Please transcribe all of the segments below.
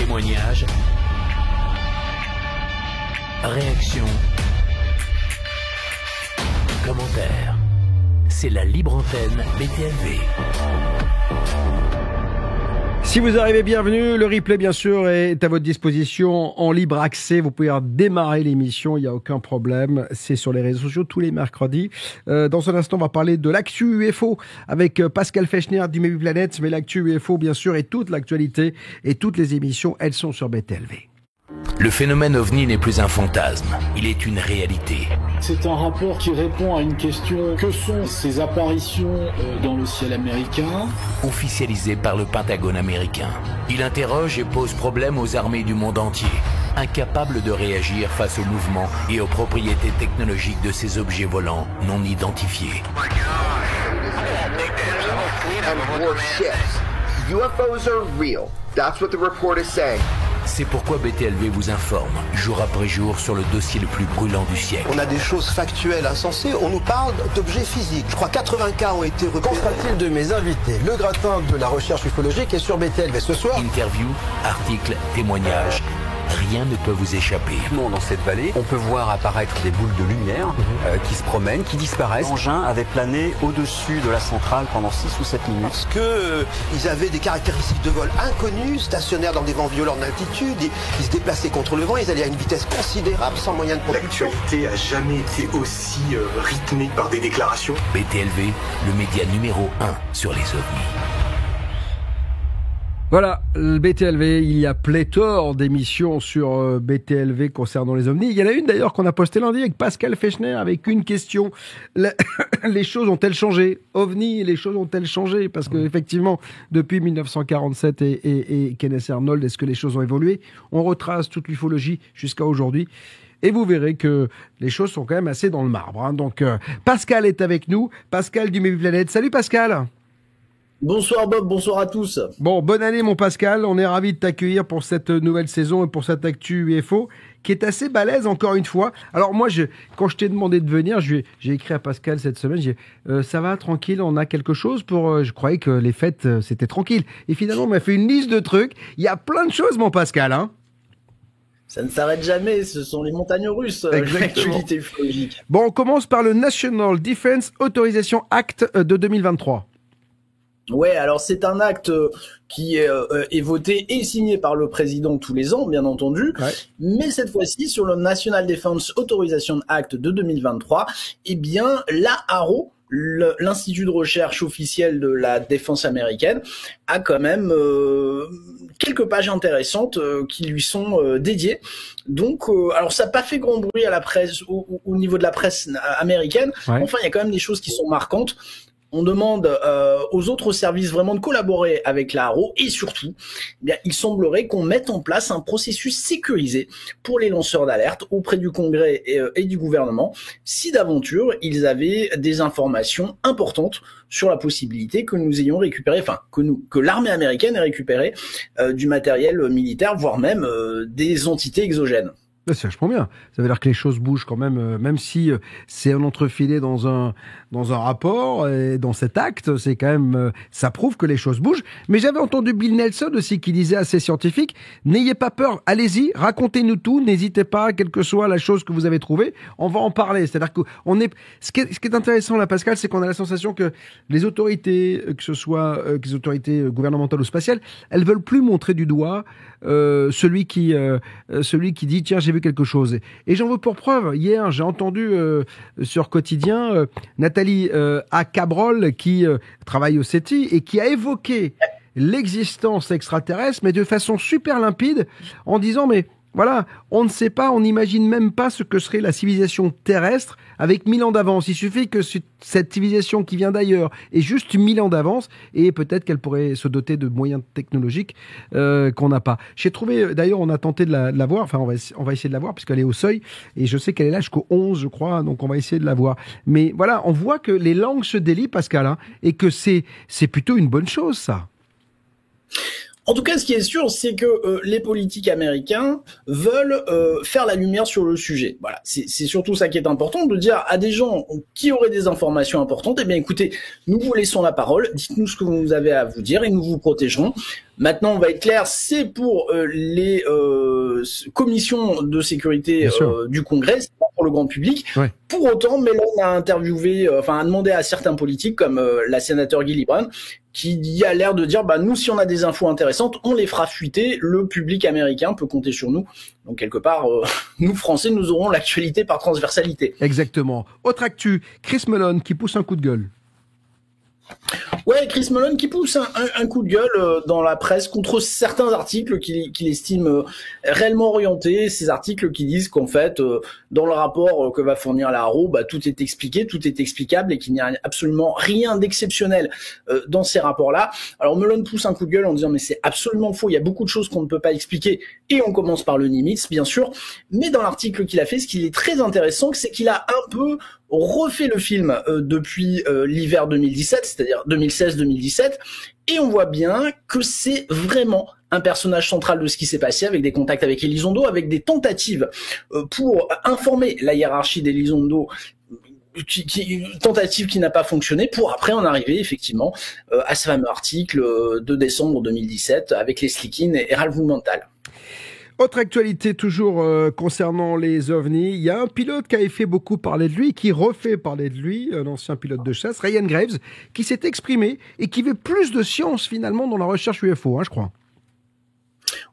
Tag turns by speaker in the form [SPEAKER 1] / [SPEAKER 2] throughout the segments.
[SPEAKER 1] Témoignages, réactions, commentaires. C'est la libre antenne BTLV.
[SPEAKER 2] Si vous arrivez, bienvenue. Le replay, bien sûr, est à votre disposition en libre accès. Vous pouvez démarrer l'émission, il n'y a aucun problème. C'est sur les réseaux sociaux tous les mercredis. Dans un instant, on va parler de l'actu UFO avec Pascal Fechner du Maybe Planet. Mais l'actu UFO, bien sûr, et toute l'actualité et toutes les émissions, elles sont sur BTLV.
[SPEAKER 1] Le phénomène OVNI n'est plus un fantasme, il est une réalité.
[SPEAKER 3] C'est un rapport qui répond à une question: que sont ces apparitions dans le ciel américain?
[SPEAKER 1] Officialisé par le Pentagone américain. Il interroge et pose problème aux armées du monde entier, incapables de réagir face aux mouvements et aux propriétés technologiques de ces objets volants non identifiés.
[SPEAKER 4] UFOs are real. That's what the report is saying.
[SPEAKER 1] C'est pourquoi BTLV vous informe, jour après jour, sur le dossier le plus brûlant du siècle.
[SPEAKER 5] On a des choses factuelles, insensées. On nous parle d'objets physiques. Je crois 80 cas ont été repérés. Qu'en sera-t-il de mes invités? Le gratin de la recherche ufologique est sur BTLV ce soir.
[SPEAKER 1] Interviews, articles, témoignages, rien ne peut vous échapper.
[SPEAKER 6] Dans cette vallée, on peut voir apparaître des boules de lumière qui se promènent, qui disparaissent. L'engin avait plané au-dessus de la centrale pendant 6 ou 7 minutes.
[SPEAKER 5] Parce que ils avaient des caractéristiques de vol inconnues, stationnaires dans des vents violents d'altitude, ils se déplaçaient contre le vent, ils allaient à une vitesse considérable sans moyen de propulsion.
[SPEAKER 7] L'actualité a jamais été aussi rythmée par des déclarations.
[SPEAKER 1] BTLV, le média numéro 1 sur les ovnis.
[SPEAKER 2] Voilà, le BTLV, il y a pléthore d'émissions sur BTLV concernant les ovnis. Il y en a une d'ailleurs qu'on a postée lundi avec Pascal Fechner avec une question. Les choses ont-elles changé? OVNI, les choses ont-elles changé? Parce que effectivement, depuis 1947 et Kenneth Arnold, est-ce que les choses ont évolué? On retrace toute l'ufologie jusqu'à aujourd'hui. Et vous verrez que les choses sont quand même assez dans le marbre. Hein. Donc, Pascal est avec nous. Pascal du Maybe Planet. Salut Pascal!
[SPEAKER 8] Bonsoir Bob, bonsoir à tous.
[SPEAKER 2] Bon, bonne année mon Pascal, on est ravis de t'accueillir pour cette nouvelle saison et pour cette actu UFO qui est assez balèze encore une fois. Alors moi, quand je t'ai demandé de venir, j'ai écrit à Pascal cette semaine, j'ai ça va, tranquille, on a quelque chose pour... je croyais que les fêtes, c'était tranquille. Et finalement, on m'a fait une liste de trucs. Il y a plein de choses mon Pascal, hein.
[SPEAKER 8] Ça ne s'arrête jamais, ce sont les montagnes russes, l'actualité ufologique.
[SPEAKER 2] Bon, on commence par le National Defense Authorization Act de 2023.
[SPEAKER 8] Ouais, alors c'est un acte qui est voté et signé par le président tous les ans, bien entendu, ouais. Mais cette fois-ci, sur le National Defense Authorization Act de 2023, eh bien, l'AARO, l'Institut de recherche officiel de la défense américaine, a quand même quelques pages intéressantes qui lui sont dédiées. Donc, alors ça n'a pas fait grand bruit à la presse, au niveau de la presse américaine, ouais. Enfin, il y a quand même des choses qui sont marquantes. On demande aux autres services vraiment de collaborer avec l'AARO et surtout, eh bien, il semblerait qu'on mette en place un processus sécurisé pour les lanceurs d'alerte auprès du Congrès et du gouvernement si d'aventure ils avaient des informations importantes sur la possibilité que nous ayons récupéré, enfin que l'armée américaine ait récupéré du matériel militaire, voire même des entités exogènes.
[SPEAKER 2] C'est vachement bien. Ça veut dire que les choses bougent quand même, même si c'est un entrefilé dans un rapport et dans cet acte, c'est quand même, ça prouve que les choses bougent. Mais j'avais entendu Bill Nelson aussi qui disait à ses scientifiques, n'ayez pas peur, allez-y, racontez-nous tout, n'hésitez pas, quelle que soit la chose que vous avez trouvée, on va en parler. C'est-à-dire que ce qui est intéressant là, Pascal, c'est qu'on a la sensation que les autorités, que ce soit les autorités gouvernementales ou spatiales, elles veulent plus montrer du doigt celui qui dit tiens j'ai vu quelque chose. Et j'en veux pour preuve, hier j'ai entendu sur Quotidien Nathalie A. Cabrol qui travaille au CETI et qui a évoqué l'existence extraterrestre mais de façon super limpide en disant mais voilà, on ne sait pas, on n'imagine même pas ce que serait la civilisation terrestre avec 1000 ans d'avance. Il suffit que cette civilisation qui vient d'ailleurs ait juste 1000 ans d'avance et peut-être qu'elle pourrait se doter de moyens technologiques qu'on n'a pas. J'ai trouvé, d'ailleurs, on a tenté de la voir, enfin on va essayer de la voir puisqu'elle est au seuil et je sais qu'elle est là jusqu'au 11, je crois, donc on va essayer de la voir. Mais voilà, on voit que les langues se délient, Pascal, hein, et que c'est plutôt une bonne chose, ça.
[SPEAKER 8] En tout cas, ce qui est sûr, c'est que les politiques américains veulent faire la lumière sur le sujet. Voilà, c'est surtout ça qui est important, de dire à des gens qui auraient des informations importantes, eh bien écoutez, nous vous laissons la parole, dites-nous ce que vous avez à vous dire et nous vous protégerons. Maintenant, on va être clair, c'est pour les commissions de sécurité du Congrès, c'est pas pour le grand public. Ouais. Pour autant, Mellon a interviewé, a demandé à certains politiques comme la sénateur Gillibrand, qui a l'air de dire, nous, si on a des infos intéressantes, on les fera fuiter. Le public américain peut compter sur nous. Donc, quelque part, nous, Français, nous aurons l'actualité par transversalité.
[SPEAKER 2] Exactement. Autre actu, Chris Mellon qui pousse un coup de gueule.
[SPEAKER 8] Ouais, Chris Mellon qui pousse un coup de gueule dans la presse contre certains articles qu'il estime réellement orientés, ces articles qui disent qu'en fait, dans le rapport que va fournir la Haro, tout est expliqué, tout est explicable et qu'il n'y a absolument rien d'exceptionnel dans ces rapports-là. Alors Mellon pousse un coup de gueule en disant mais c'est absolument faux, il y a beaucoup de choses qu'on ne peut pas expliquer et on commence par le Nimitz, bien sûr. Mais dans l'article qu'il a fait, ce qui est très intéressant, c'est qu'il a un peu refait le film depuis l'hiver 2017, c'est-à-dire 2016-2017, et on voit bien que c'est vraiment un personnage central de ce qui s'est passé, avec des contacts avec Elizondo, avec des tentatives pour informer la hiérarchie d'Elizondo, tentative qui n'a pas fonctionné, pour après en arriver effectivement à ce fameux article de décembre 2017 avec les Slikin et Ralph Blumenthal.
[SPEAKER 2] Autre actualité toujours concernant les ovnis, il y a un pilote qui avait fait beaucoup parler de lui, qui refait parler de lui, un ancien pilote de chasse, Ryan Graves, qui s'est exprimé et qui veut plus de science finalement dans la recherche UFO, je crois.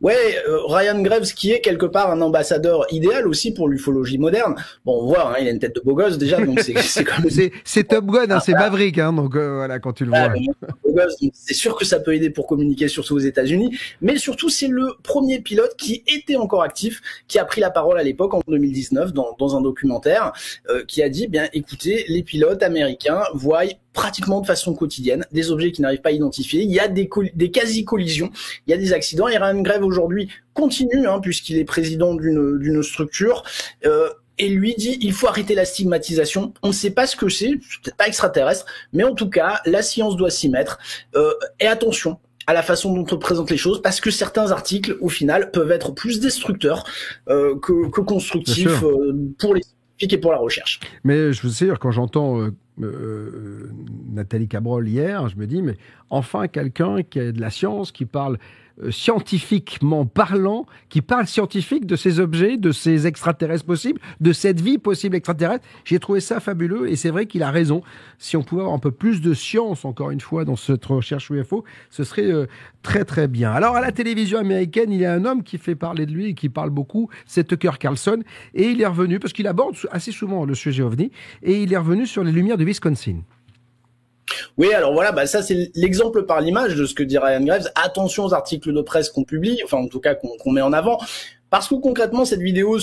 [SPEAKER 8] Ouais, Ryan Graves qui est quelque part un ambassadeur idéal aussi pour l'ufologie moderne. Bon, on voit, il a une tête de beau gosse déjà, donc c'est comme
[SPEAKER 2] c'est Top Gun, c'est Maverick, donc voilà quand tu le vois.
[SPEAKER 8] Beau gosse, c'est sûr que ça peut aider pour communiquer surtout aux États-Unis, mais surtout c'est le premier pilote qui était encore actif, qui a pris la parole à l'époque en 2019 dans un documentaire, qui a dit bien écoutez, les pilotes américains voient pratiquement de façon quotidienne des objets qui n'arrivent pas à identifier, il y a des quasi-collisions, il y a des accidents, et Ryan Graves aujourd'hui continue, puisqu'il est président d'une structure, et lui dit il faut arrêter la stigmatisation, on ne sait pas ce que c'est peut-être pas extraterrestre, mais en tout cas la science doit s'y mettre, et attention à la façon dont on présente les choses, parce que certains articles au final peuvent être plus destructeurs que constructifs pour les scientifiques et pour la recherche.
[SPEAKER 2] Mais je veux dire, quand j'entends Nathalie Cabrol hier, je me dis mais enfin quelqu'un qui a de la science, qui parle scientifiquement parlant, qui parle scientifique de ces objets, de ces extraterrestres possibles, de cette vie possible extraterrestre. J'ai trouvé ça fabuleux et c'est vrai qu'il a raison. Si on pouvait avoir un peu plus de science, encore une fois, dans cette recherche UFO, ce serait très très bien. Alors à la télévision américaine, il y a un homme qui fait parler de lui et qui parle beaucoup, c'est Tucker Carlson, et il est revenu, parce qu'il aborde assez souvent le sujet OVNI, et il est revenu sur les lumières du Wisconsin.
[SPEAKER 8] Oui, alors voilà, ça c'est l'exemple par l'image de ce que dit Ryan Graves. Attention aux articles de presse qu'on publie, enfin en tout cas qu'on met en avant, parce que concrètement cette vidéo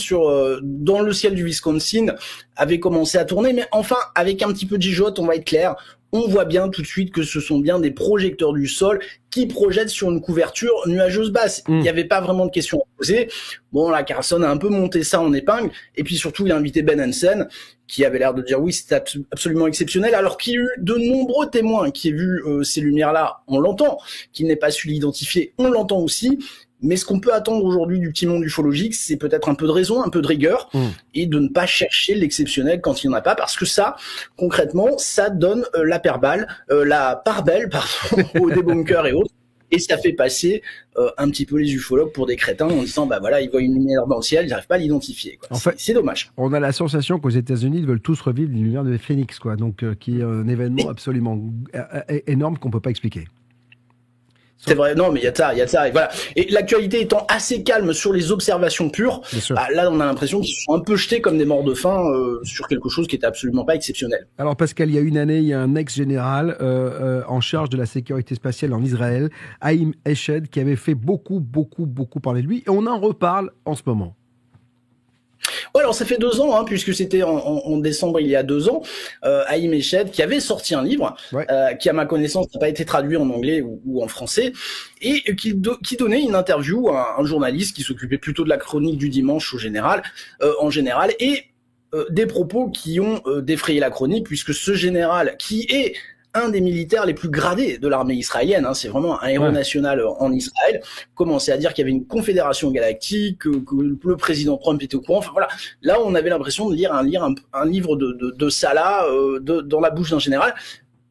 [SPEAKER 8] dans le ciel du Wisconsin avait commencé à tourner, mais enfin avec un petit peu de gigote, on va être clair, on voit bien tout de suite que ce sont bien des projecteurs du sol qui projettent sur une couverture nuageuse basse. Il n'y avait pas vraiment de questions à poser. Bon, là, Carlson a un peu monté ça en épingle, et puis surtout il a invité Ben Hansen, qui avait l'air de dire oui, c'était absolument exceptionnel, alors qu'il y a eu de nombreux témoins qui aient vu ces lumières-là, on l'entend, qu'il n'ait pas su l'identifier, on l'entend aussi, mais ce qu'on peut attendre aujourd'hui du petit monde ufologique, c'est peut-être un peu de raison, un peu de rigueur, et de ne pas chercher l'exceptionnel quand il n'y en a pas, parce que ça, concrètement, ça donne la part belle, aux débunkers et autres, et ça fait passer un petit peu les ufologues pour des crétins en disant ils voient une lumière dans le ciel, ils n'arrivent pas à l'identifier. En fait, c'est dommage.
[SPEAKER 2] On a la sensation qu'aux États-Unis, ils veulent tous revivre les lumières de Phoenix, donc qui est un événement absolument énorme qu'on peut pas expliquer.
[SPEAKER 8] C'est vrai, non, mais il y a ça, et voilà. Et l'actualité étant assez calme sur les observations pures, là, on a l'impression qu'ils se sont un peu jetés comme des morts de faim sur quelque chose qui était absolument pas exceptionnel.
[SPEAKER 2] Alors, Pascal, il y a une année, il y a un ex-général en charge de la sécurité spatiale en Israël, Haïm Eshed, qui avait fait beaucoup parler de lui, et on en reparle en ce moment.
[SPEAKER 8] Ouais, alors ça fait 2 ans, puisque c'était en décembre il y a 2 ans, Haïm Eshed qui avait sorti un livre, qui à ma connaissance n'a pas été traduit en anglais ou en français, et qui donnait une interview à un journaliste qui s'occupait plutôt de la chronique du dimanche en général, et des propos qui ont défrayé la chronique, puisque ce général qui est un des militaires les plus gradés de l'armée israélienne. C'est vraiment un héros national en Israël. Commençait à dire qu'il y avait une confédération galactique, que le président Trump était au courant. Enfin voilà, là on avait l'impression de lire un livre de Salah dans la bouche d'un général.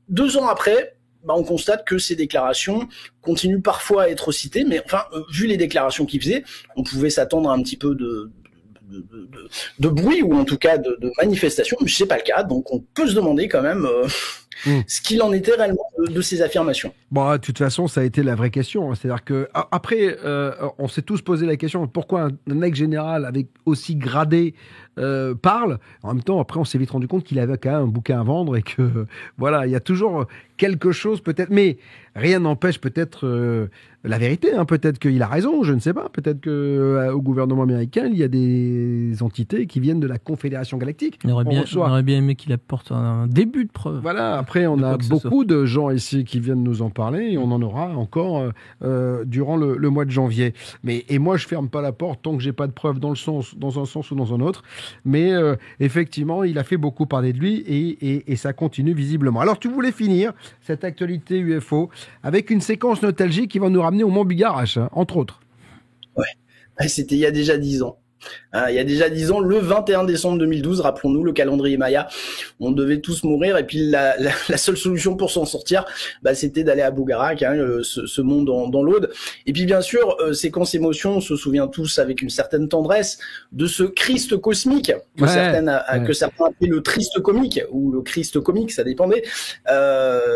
[SPEAKER 8] 2 ans après, on constate que ces déclarations continuent parfois à être citées, mais enfin, vu les déclarations qu'il faisait, on pouvait s'attendre à un petit peu de bruit, ou en tout cas de manifestation, mais c'est pas le cas, donc on peut se demander quand même ce qu'il en était réellement de ces affirmations.
[SPEAKER 2] Bon, de toute façon, ça a été la vraie question. C'est-à-dire que après, on s'est tous posé la question, pourquoi un ex-général avec aussi gradé parle. En même temps, après, on s'est vite rendu compte qu'il avait quand même un bouquin à vendre et que, voilà, il y a toujours quelque chose peut-être, mais rien n'empêche peut-être la vérité. Peut-être qu'il a raison, je ne sais pas. Peut-être qu'au gouvernement américain, il y a des entités qui viennent de la Confédération Galactique.
[SPEAKER 9] On aurait bien aimé qu'il apporte un début de preuve.
[SPEAKER 2] Voilà, après, on a beaucoup de gens ici qui viennent nous en parler et on en aura encore durant le mois de janvier. Et moi, je ferme pas la porte tant que j'ai pas de preuves dans un sens ou dans un autre. Mais effectivement, il a fait beaucoup parler de lui et ça continue visiblement. Alors, tu voulais finir cette actualité UFO avec une séquence nostalgique qui va nous ramener au Mont Bugarache, entre autres.
[SPEAKER 8] Ouais, c'était il y a déjà 10 ans. Il y a déjà 10 ans, le 21 décembre 2012, rappelons-nous, le calendrier Maya, on devait tous mourir, et puis la seule solution pour s'en sortir, c'était d'aller à Bougarak, ce monde dans l'Aude. Et puis bien sûr, séquence émotion, on se souvient tous avec une certaine tendresse de ce Christ cosmique que certains appelaient le triste comique, ou le Christ comique, ça dépendait,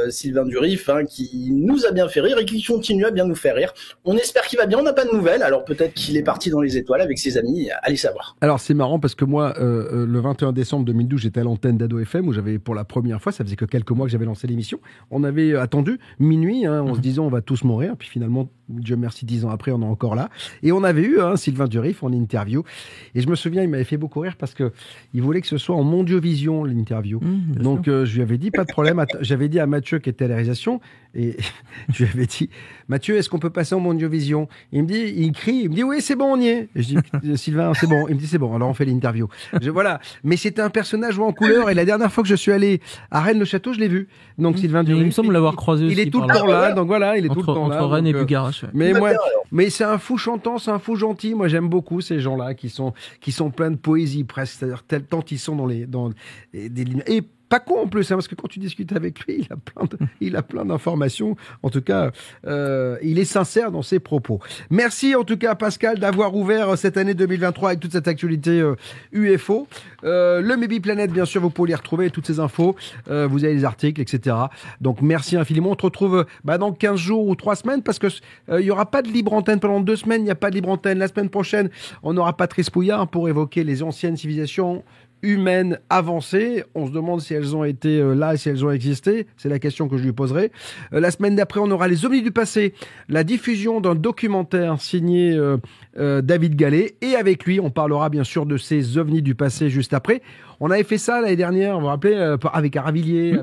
[SPEAKER 8] Sylvain Durif, qui nous a bien fait rire et qui continue à bien nous faire rire. On espère qu'il va bien, on n'a pas de nouvelles, alors peut-être qu'il est parti dans les étoiles avec ses amis, allez savoir.
[SPEAKER 2] Alors c'est marrant parce que moi, le 21 décembre 2012, j'étais à l'antenne d'Ado FM où j'avais pour la première fois, ça faisait que quelques mois que j'avais lancé l'émission, on avait attendu minuit, en se disant on va tous mourir, puis finalement, Dieu merci, 10 ans après, on est encore là. Et on avait eu Sylvain Durif en interview, et je me souviens, il m'avait fait beaucoup rire parce que il voulait que ce soit en Mondiovision l'interview. Donc je lui avais dit pas de problème, j'avais dit à Mathieu qui était à la réalisation, et je lui avais dit Mathieu, est-ce qu'on peut passer en Mondiovision? Il me dit oui, c'est bon, on y est. Et je dis Sylvain, c'est bon. Il me dit c'est bon. Alors on fait l'interview. Voilà. Mais c'était un personnage en couleur. Et la dernière fois que je suis allé à Rennes-le-Château, je l'ai vu. Donc Sylvain Durif.
[SPEAKER 9] Il me semble l'avoir croisé aussi.
[SPEAKER 2] Il est tout le temps là. Donc voilà, il est tout le temps là.
[SPEAKER 9] Entre Rennes et Bugarache.
[SPEAKER 2] Mais c'est un fou chantant, c'est un fou gentil. Moi j'aime beaucoup ces gens-là qui sont pleins de poésie presque. C'est-à-dire tant ils sont dans des lignes. Et pas con en plus, parce que quand tu discutes avec lui, il a plein d'informations. En tout cas, il est sincère dans ses propos. Merci en tout cas Pascal d'avoir ouvert cette année 2023 avec toute cette actualité UFO. Le Maybe Planet, bien sûr, vous pouvez y retrouver toutes ces infos. Vous avez les articles, etc. Donc merci infiniment. On te retrouve dans 15 jours ou 3 semaines parce que il y aura pas de libre antenne pendant 2 semaines. Il n'y a pas de libre antenne. La semaine prochaine, on aura Patrice Pouillard pour évoquer les anciennes civilisations humaines avancées. On se demande si elles ont été là et si elles ont existé. C'est la question que je lui poserai. La semaine d'après, on aura les ovnis du passé, la diffusion d'un documentaire signé David Gallet. Et avec lui, on parlera bien sûr de ces ovnis du passé juste après. On avait fait ça l'année dernière, vous vous rappelez, avec Aravillier,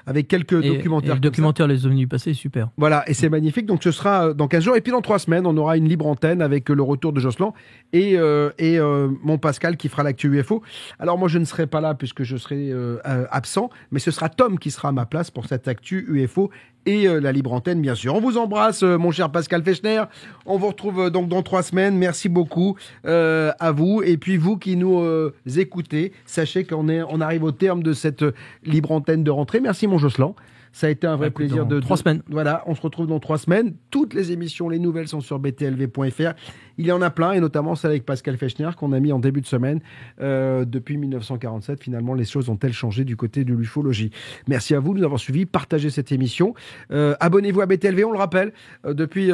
[SPEAKER 2] avec quelques documentaires.
[SPEAKER 9] Et le documentaire Les ovnis du passé est super.
[SPEAKER 2] Voilà, et c'est magnifique. Donc ce sera dans 15 jours. Et puis dans 3 semaines, on aura une libre antenne avec le retour de Jocelyn et mon Pascal qui fera l'actu UFO. Alors moi, je ne serai pas là puisque je serai absent, mais ce sera Tom qui sera à ma place pour cette actu UFO et la libre antenne, bien sûr. On vous embrasse, mon cher Pascal Fechner. On vous retrouve donc dans 3 semaines. Merci beaucoup à vous. Et puis vous qui nous écoutez, sachez qu'on arrive au terme de cette libre antenne de rentrée. Merci, mon Jocelyn. Ça a été un vrai plaisir de
[SPEAKER 9] 3 semaines.
[SPEAKER 2] Voilà, on se retrouve dans 3 semaines. Toutes les émissions, les nouvelles sont sur btlv.fr. Il y en a plein, et notamment celle avec Pascal Fechner qu'on a mis en début de semaine. Depuis 1947, finalement, les choses ont-elles changé du côté de l'ufologie. Merci à vous de nous avoir suivis. Partagez cette émission. Abonnez-vous à BTLV, on le rappelle. Depuis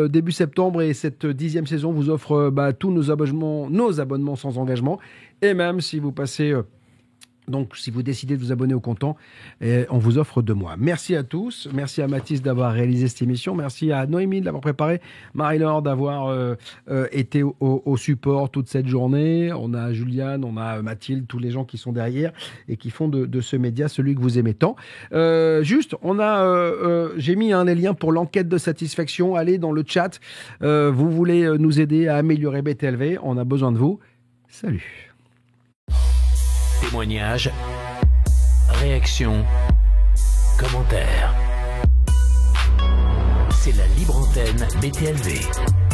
[SPEAKER 2] début septembre et cette 10e saison vous offre tous nos abonnements sans engagement. Et même si vous passez... Donc, si vous décidez de vous abonner au comptant, on vous offre 2 mois. Merci à tous. Merci à Mathis d'avoir réalisé cette émission. Merci à Noémie de l'avoir préparée. Marie-Laure d'avoir été au support toute cette journée. On a Juliane, on a Mathilde, tous les gens qui sont derrière et qui font de ce média celui que vous aimez tant. Juste, j'ai mis les liens pour l'enquête de satisfaction. Allez dans le chat. Vous voulez nous aider à améliorer BTLV. On a besoin de vous. Salut.
[SPEAKER 1] Témoignages, réactions, commentaires. C'est la libre antenne BTLV.